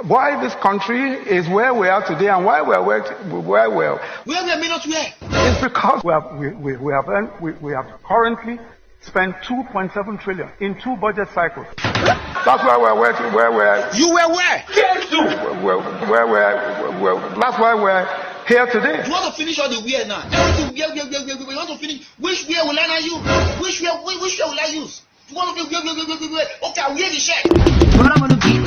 Why this country is where we are today and why we are where we are. Where we are may not where? It's because we have currently spent 2.7 trillion in 2 budget cycles. That's why we are where we are. You were where? That's why we're here today. You want to finish all the wear now? Everything we want to finish. Which wear will I use? Which wear will I use? You want to be okay, I'll wear the shirt. What I'm gonna be.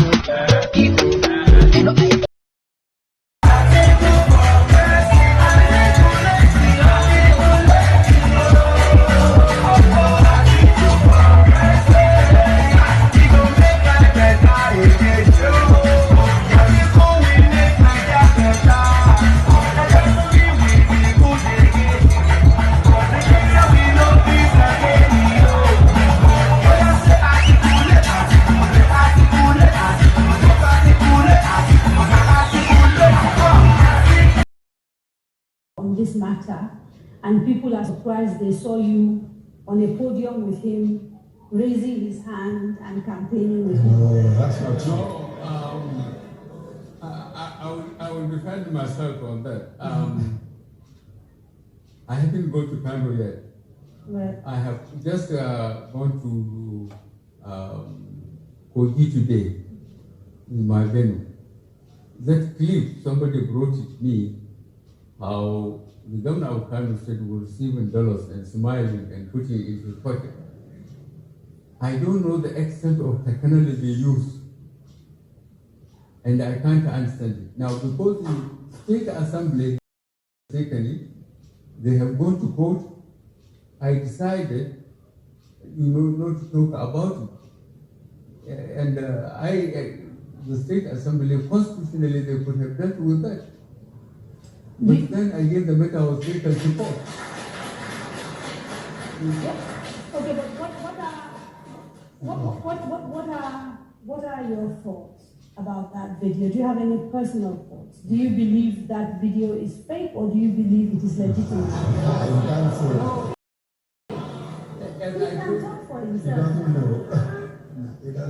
On this matter, and people are surprised they saw you on a podium with him, raising his hand and campaigning with him. Oh, that's not true. No, I will defend myself on that. I haven't gone to Kano yet. Well, I have just gone to Kogi today in my venue. That clip, somebody brought it me, how the governor of Kano State was receiving dollars and smiling and putting it in his pocket. I don't know the extent of technology used, and I can't understand it. Now, because the State Assembly has taken it, they have gone to court, I decided, not to talk about it. And the State Assembly, constitutionally, they could have dealt with that. But then I gave the matter of legal support. okay, but what are your thoughts about that video? Do you have any personal thoughts? Do you believe that video is fake, or do you believe it is legitimate? He can talk for himself.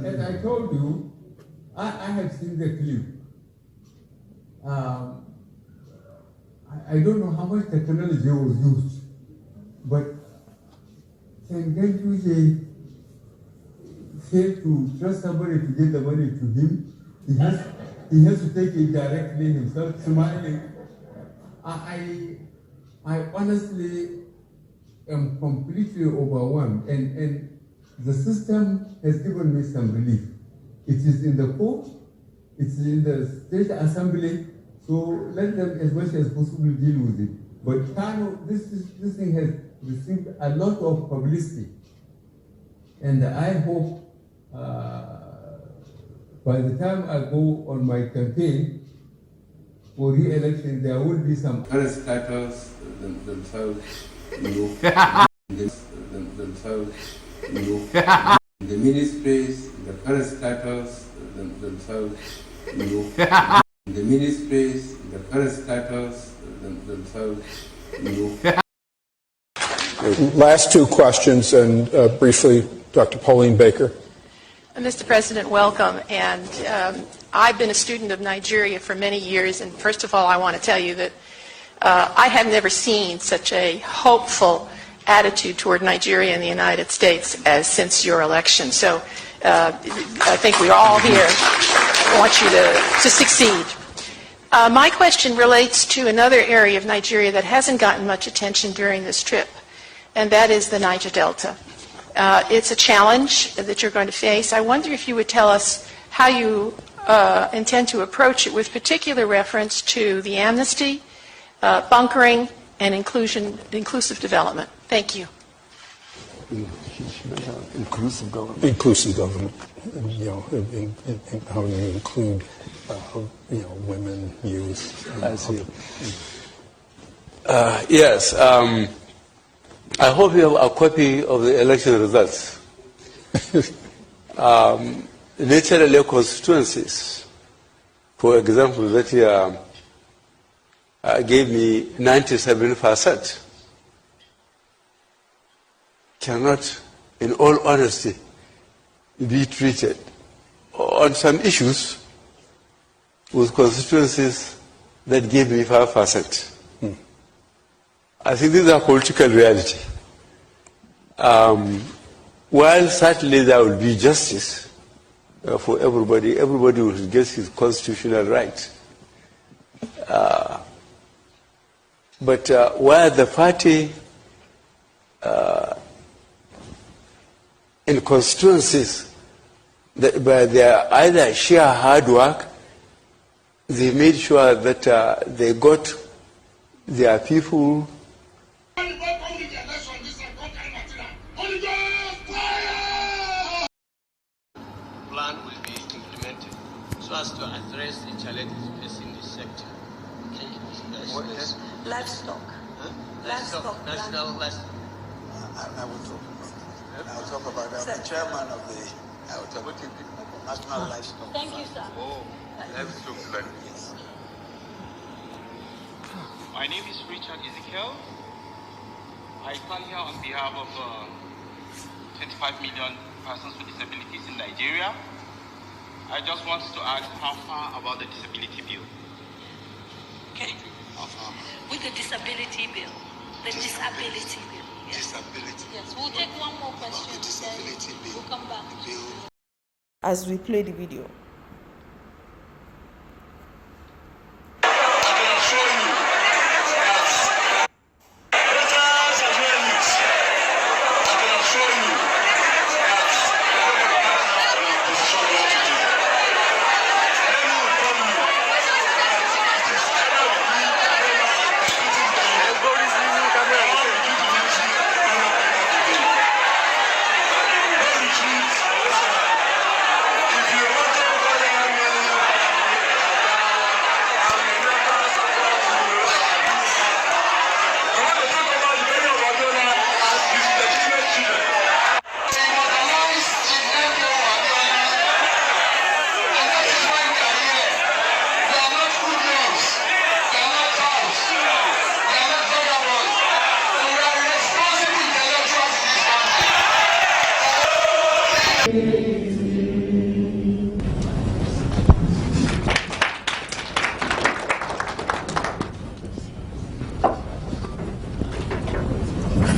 As I told you, I have seen the clip. I don't know how much technology was used, but can Gentuji fail to trust somebody to get the money to him? He has to take it directly himself, smiling. I honestly am completely overwhelmed, and the system has given me some relief. It is in the court, it's in the State Assembly, so let them as much as possible deal with it. But Kano, this thing has received a lot of publicity, and I hope by the time I go on my campaign for re-election, there will be some parastatals themselves, the ministries, the parastatals themselves, the ministries, the parastatals themselves, Last 2 questions, and briefly, Dr. Pauline Baker. Mr. President, welcome. And I've been a student of Nigeria for many years, and first of all, I want to tell you that I have never seen such a hopeful attitude toward Nigeria and the United States as since your election. So I think we all here want you to succeed. My question relates to another area of Nigeria that hasn't gotten much attention during this trip, and that is the Niger Delta. It's a challenge that you're going to face. I wonder if you would tell us how you intend to approach it, with particular reference to the amnesty, bunkering, and inclusive development. Thank you. Inclusive government. Inclusive government. How you include, women, youth. I see. Yes. I hope you have a copy of the election results. Naturally, constituencies, for example, that year gave me 97%. Cannot, in all honesty, be treated. On some issues, with constituencies that gave me 5%. I think these are political reality. While certainly there will be justice for everybody will get his constitutional right. But where the party in constituencies, by their either sheer hard work, they made sure that they got their people. Plan will be implemented so as to address the challenges facing this sector. Okay. Yes. Livestock. Huh? Livestock. National livestock. I will talk about that. I will talk about that. The chairman of the National Livestock. Thank you, sir. Oh, livestock. Yes. My name is Richard Ezekiel. I come here on behalf of 25 million persons with disabilities in Nigeria. I just want to ask how far about the disability bill? Okay. How far? With the disability bill. The disability bill. Yes. Disability. Yes. We'll take one more question. The disability then bill. we'll come back. The bill. As we play the video.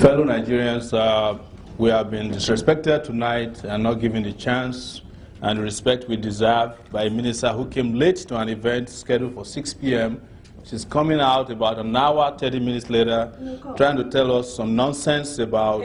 Fellow Nigerians, we have been disrespected tonight and not given the chance and the respect we deserve by a minister who came late to an event scheduled for 6 p.m. She's coming out about an hour, 30 minutes later, trying to tell us some nonsense about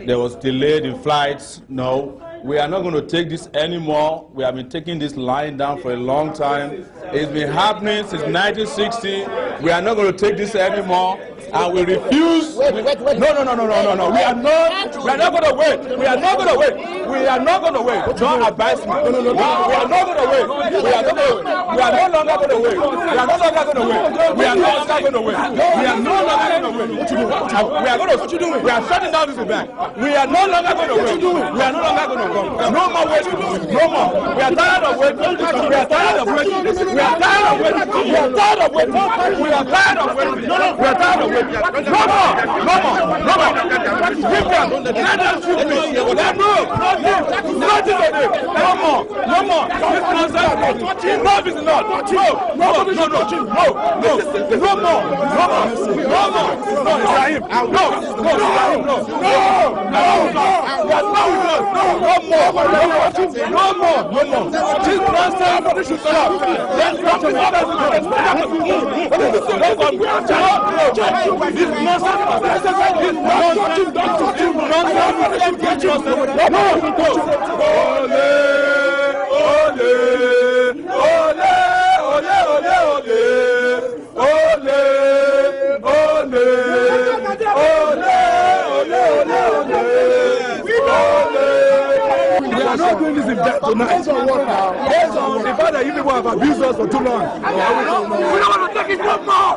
there was delayed in flights. No, we are not going to take this anymore. We have been taking this line down for a long time. It's been happening since 1960. We are not going to take this anymore. And we refuse. No. We are not going to wait. We are not going to wait. We are not going to wait. Don't advise me. No. We are not going to wait. We are not going to wait. We are no longer going to wait. We are no longer going to wait. We are no longer going to wait. We are no longer going to wait. We are going to. What you doing? We are shutting down this event. We are no longer going to wait. We are no longer going to go. No more waiting. No more. We are tired of waiting. We are tired of waiting. We are tired of waiting. We are tired of waiting. We are tired of waiting. We are tired of waiting. No more! Give them! Let them shoot me! Let no more! This nonsense! Enough is enough! No! This nonsense should stop! Let's stop this We are not doing this event tonight. Based on the fact that you people have abused us for too long. We don't want to take it no more.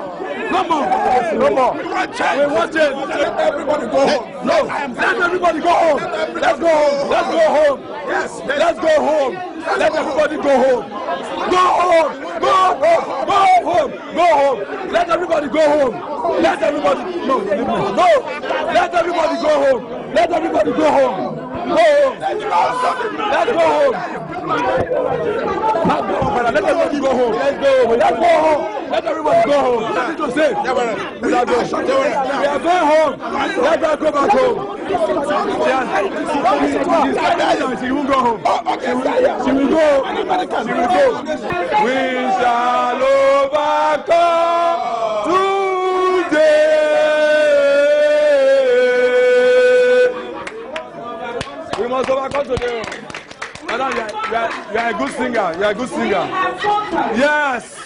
We want it. Let everybody go home. No, let everybody go home. Let's go home. Let's go home. Yes, let's go home. Let everybody go home. Go home. Go home. Go home. Go home. Let everybody go home. Let everybody no. Let everybody go home. Let everybody go home. Go home. Let's go home. Let's go home. everybody go home. Let's go. Let's go home. Let everybody go home. Nothing to say. We are going home. Let us go back home. She won't go home. She will go. She will go. We shall overcome today. We must overcome today. Madam, you are a good singer. You are a good singer. Yes.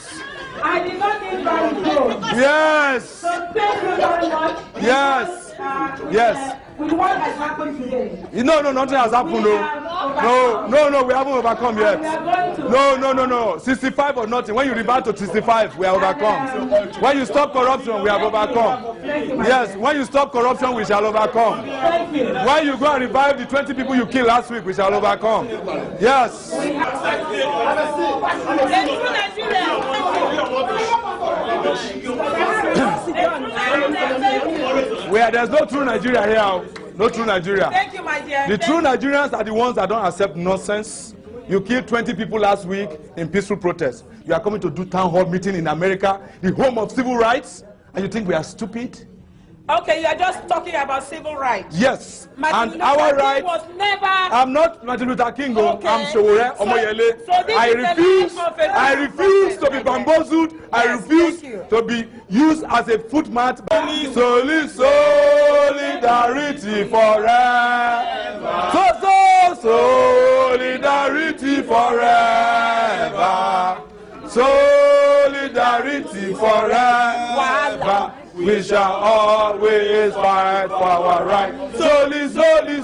I did not need my vote. Yes. So thank you very much. Yes. Yes. With what has happened today. No, nothing has happened. No, we haven't overcome yet. No. 65 or nothing. When you revert to 65, we are overcome. When you stop corruption, we have overcome. Yes, when you stop corruption, we shall overcome. When you go and revive the 20 people you killed last week, we shall overcome. Yes. There's no true Nigeria here. No true Nigeria. Thank you, my dear. The true Nigerians are the ones that don't accept nonsense. You killed 20 people last week in peaceful protest. You are coming to do town hall meeting in America, the home of civil rights, and you think we are stupid? Okay, you are just talking about civil rights. Yes, Martin and our rights. Was never. I'm not Martin Luther King. Okay. I'm Sowore Omoyele. I refuse to be bamboozled. I refuse to be used as a footmat. Solidarity forever. Solidarity forever. Solidarity forever. We shall always fight for our rights. Solidarity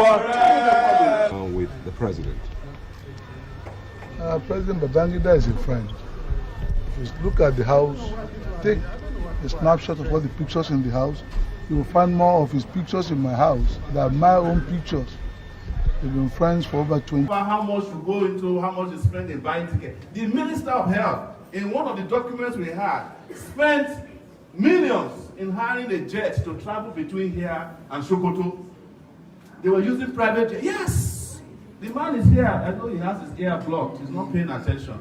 forever. With the president. President Babangida is a friend. Just look at the house, take a snapshot of all the pictures in the house. You will find more of his pictures in my house than my own pictures. We've been friends for over 20 years. How much you go into, how much you spend in buying tickets. The Minister of Health, in one of the documents we had, spent millions in hiring a jet to travel between here and Sokoto. They were using private jet. Yes! The man is here. I know he has his ear blocked. He's not paying attention.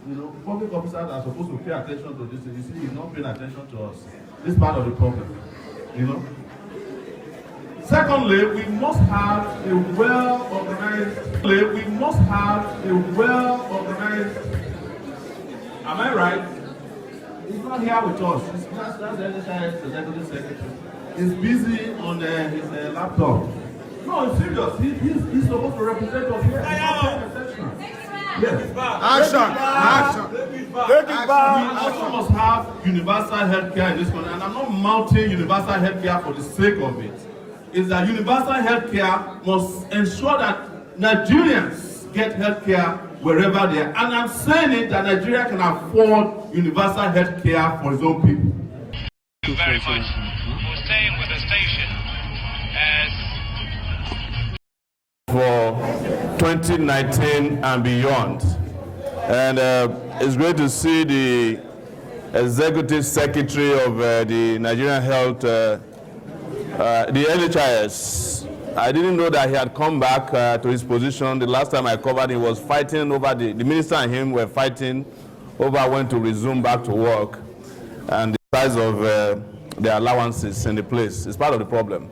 You know, public officers are supposed to pay attention to this. You see, he's not paying attention to us. This is part of the problem. You know? Secondly, we must have a well-organized. Am I right? He's not here with us. That's the executive secretary. He's busy on his laptop. No, it's serious. He's supposed to represent us here. Yes. Action. Take it back. We also must have universal healthcare in this country. And I'm not mounting universal healthcare for the sake of it. It's that universal healthcare must ensure that Nigerians get healthcare wherever they are. And I'm saying it that Nigeria can afford universal healthcare for its own people. Thank you very much for staying with the station for 2019 and beyond. And it's great to see the Executive Secretary of the Nigerian Health, the NHIS. I didn't know that he had come back to his position. The last time I covered him, he was fighting over the minister and him were fighting over when to resume back to work and the size of the allowances in the place is part of the problem.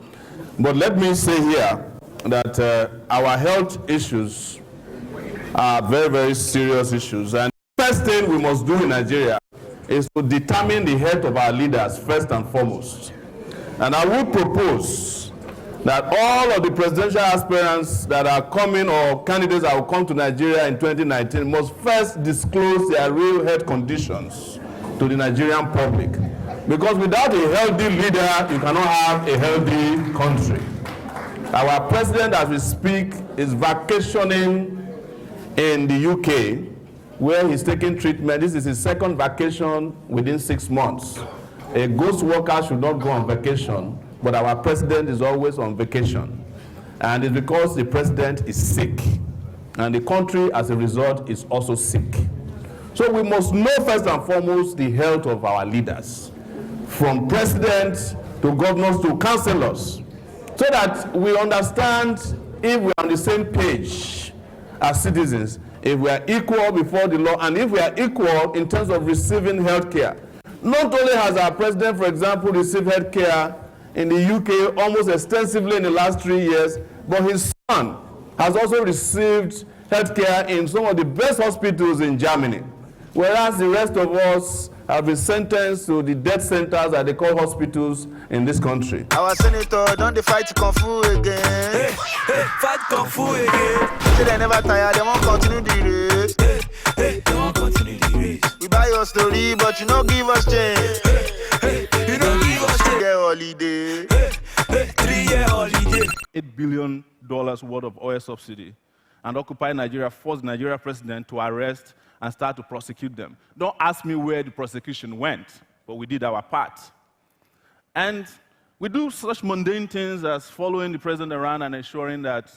But let me say here that our health issues are very, very serious issues. And the first thing we must do in Nigeria is to determine the health of our leaders first and foremost. And I would propose that all of the presidential aspirants that are coming or candidates that will come to Nigeria in 2019 must first disclose their real health conditions to the Nigerian public. Because without a healthy leader, you cannot have a healthy country. Our president, as we speak, is vacationing in the UK, where he's taking treatment. This is his second vacation within 6 months. A ghost worker should not go on vacation, but our president is always on vacation. And it's because the president is sick. And the country, as a result, is also sick. So we must know first and foremost the health of our leaders, from president to governors to councillors, so that we understand if we are on the same page as citizens, if we are equal before the law, and if we are equal in terms of receiving health care. Not only has our president, for example, received health care in the UK almost extensively in the last 3 years, but his son has also received health care in some of the best hospitals in Germany, whereas the rest of us have been sentenced to the death centers that they call hospitals in this country. Our senator don't they fight Kung Fu again. Fight Kung Fu again. Till they never tire, they won't continue the race. They won't continue the race. We buy your story, but you don't give us change. You don't give us change. Holiday. 3-year holiday. $8 billion worth of oil subsidy, and Occupy Nigeria forced the Nigeria president to arrest and start to prosecute them. Don't ask me where the prosecution went, but we did our part. And we do such mundane things as following the president around and ensuring that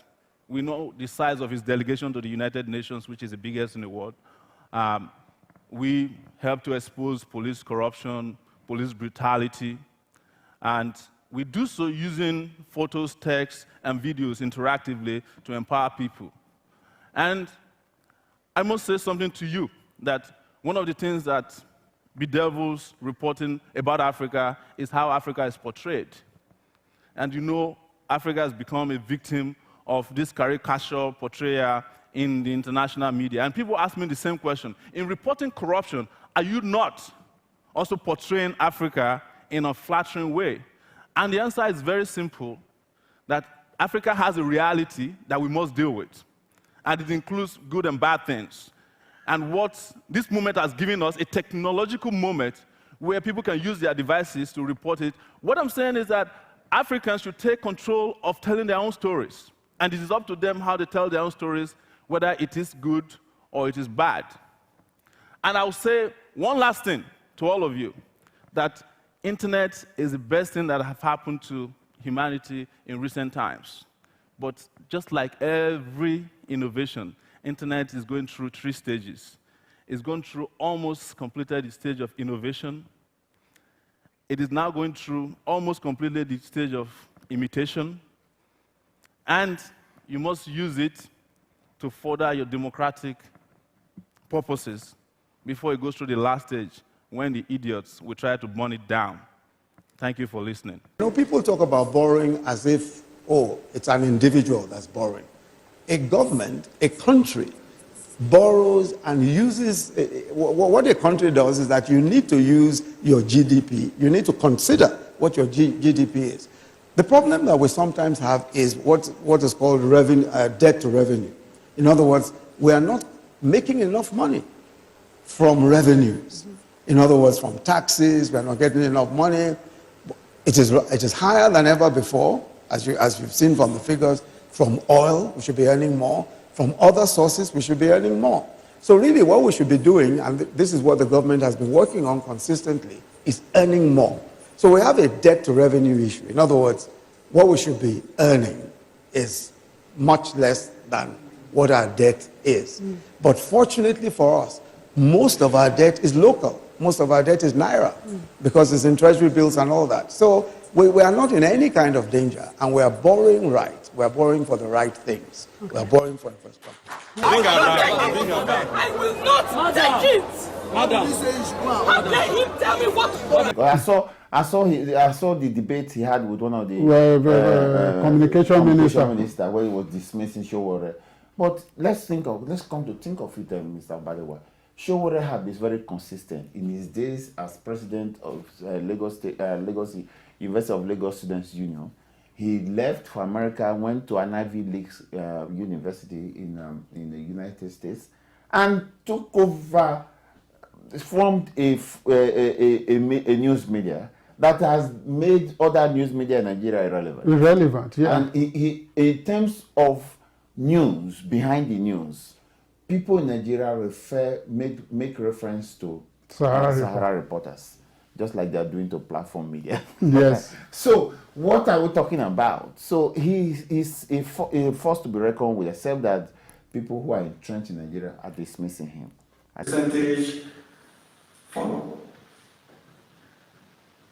we know the size of his delegation to the United Nations, which is the biggest in the world. We help to expose police corruption, police brutality, and we do so using photos, text, and videos interactively to empower people. And I must say something to you, that one of the things that bedevils reporting about Africa is how Africa is portrayed. And you know, Africa has become a victim of this caricature portrayal in the international media. And people ask me the same question. In reporting corruption, are you not also portraying Africa in a flattering way? And the answer is very simple, that Africa has a reality that we must deal with. And it includes good and bad things. And what this moment has given us, a technological moment where people can use their devices to report it. What I'm saying is that Africans should take control of telling their own stories. And it is up to them how they tell their own stories, whether it is good or it is bad. And I'll say one last thing to all of you, that internet is the best thing that has happened to humanity in recent times. But just like every innovation, internet is going through 3 stages. It's gone through almost completed the stage of innovation. It is now going through almost completely the stage of imitation. And you must use it to further your democratic purposes before it goes through the last stage, when the idiots will try to burn it down. Thank you for listening. You know, people talk about borrowing as if, oh, it's an individual that's borrowing. A government, a country, borrows and uses, what a country does is that you need to use your GDP. You need to consider what your GDP is. The problem that we sometimes have is what is called revenue, debt to revenue. In other words, we are not making enough money from revenues. In other words, from taxes, we are not getting enough money. It is higher than ever before, as you've seen from the figures. From oil, we should be earning more. From other sources, we should be earning more. So really what we should be doing, and this is what the government has been working on consistently, is earning more. So we have a debt to revenue issue. In other words, what we should be earning is much less than what our debt is. But fortunately for us, most of our debt is local. Most of our debt is naira because it's in treasury bills and all that. So we are not in any kind of danger, and we are borrowing right. We are borrowing for the right things. Okay. We are borrowing for infrastructure. I will not take it. Madam. How dare him tell me what? I saw the debate he had with one of the communication minister where he was dismissing Sowore. But let's come to think of it, Mr. Badewa. Sowore had been very consistent in his days as president of University of Lagos Students Union. He left for America, went to an Ivy League university in the United States, and took over, formed a news media that has made other news media in Nigeria irrelevant. Irrelevant, yeah. And he, in terms of news, behind the news, people in Nigeria make reference to Sahara reporters, just like they are doing to platform media. Yes. So what are we talking about? So he is a force to be reckoned with, except that people who are entrenched in Nigeria are dismissing him. Percentage follow.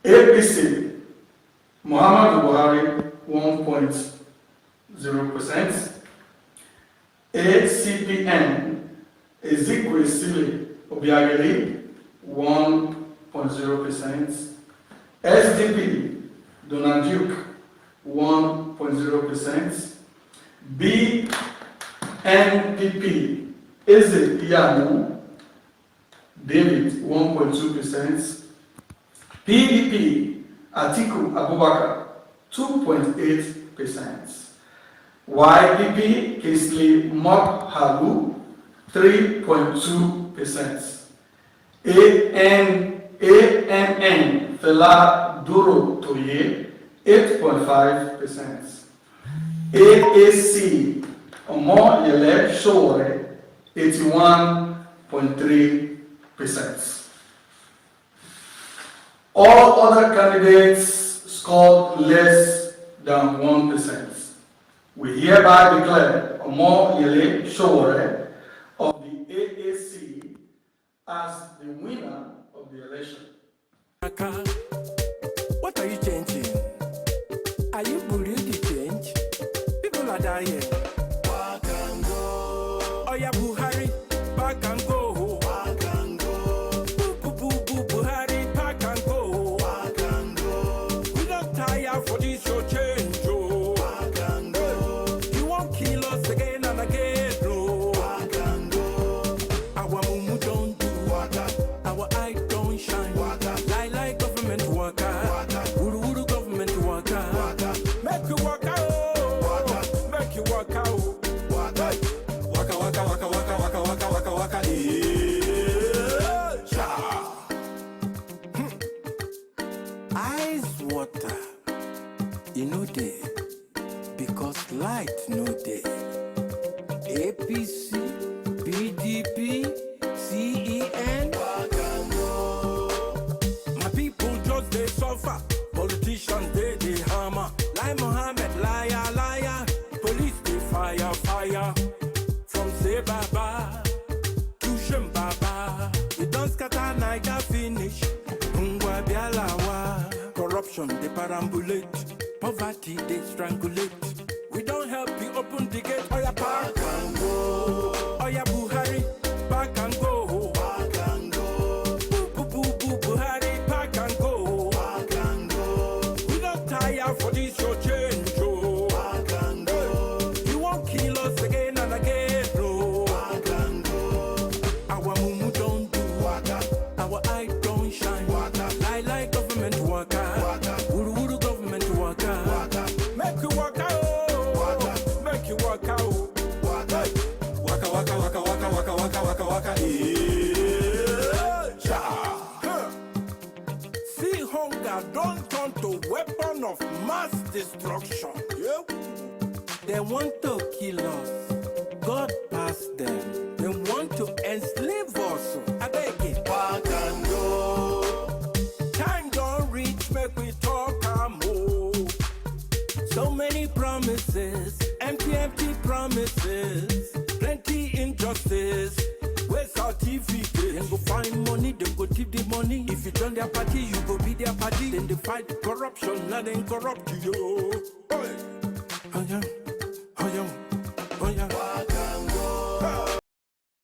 APC, Muhammadu Buhari, 1.0%. ACPN Ezekwesili Obiageli 1.0%, SDP Donald Duke 1.0%, BNPP Eze Iyamu David 1.2%, PDP Atiku Abubakar 2.8%, YPP Kisley Mokhalu 3.2%, ANN Fela Duro Toye 8.5%, AAC Omoyele Sowore 81.3%. All other candidates scored less than 1%. We hereby declare Omoyele Sowore of the AAC as the winner of the election. What are you changing? Are you believing the change? People are dying. Back and go. Oh yeah, Buhari, back and go. Back and go. Buhari, back and go. Back and go. We don't tire for this your change, oh. Back and go. You won't kill us again and again, no. Back and go. Our mumu don't do waka. Our eye don't shine waka. Like government worker. Uru government worker. Make you work out. Make you work out. Waka waka waka waka waka waka waka waka. Eyes water. You know they because light no day. APC, PDP, CEN. My people just they suffer. Politicians they hammer. Like Mohammed, liar, liar. Police they fire. From say baba to shem baba. We don't scatter Niger finish. Ungwa bialawa. Corruption they perambulate. Poverty they strangulate. We don't help you open the gate. Oh yeah, back and go. Oh yeah, Buhari, back and go. Back and go. Buhari, back and go. Back and go. We don't tire for this your change, oh. Back and go. You won't kill us again and again, no. Back and go. Our mumu don't do waka. Our eye don't shine waka. Like government worker. Uru government worker. Make you work out. Make you work out. Waka waka waka waka waka waka waka waka. See hunger don't turn to weapon of mass destruction. Yep. They want to kill us. God pass them. They want to enslave us. I beg it. Back and go. Time don't reach. Make we talk and move. So many promises, empty promises, plenty injustice. Where's certificate? Then go find money, then go tip the money. If you join their party, you go be their party. Then they fight corruption, now then corrupt you. Hey.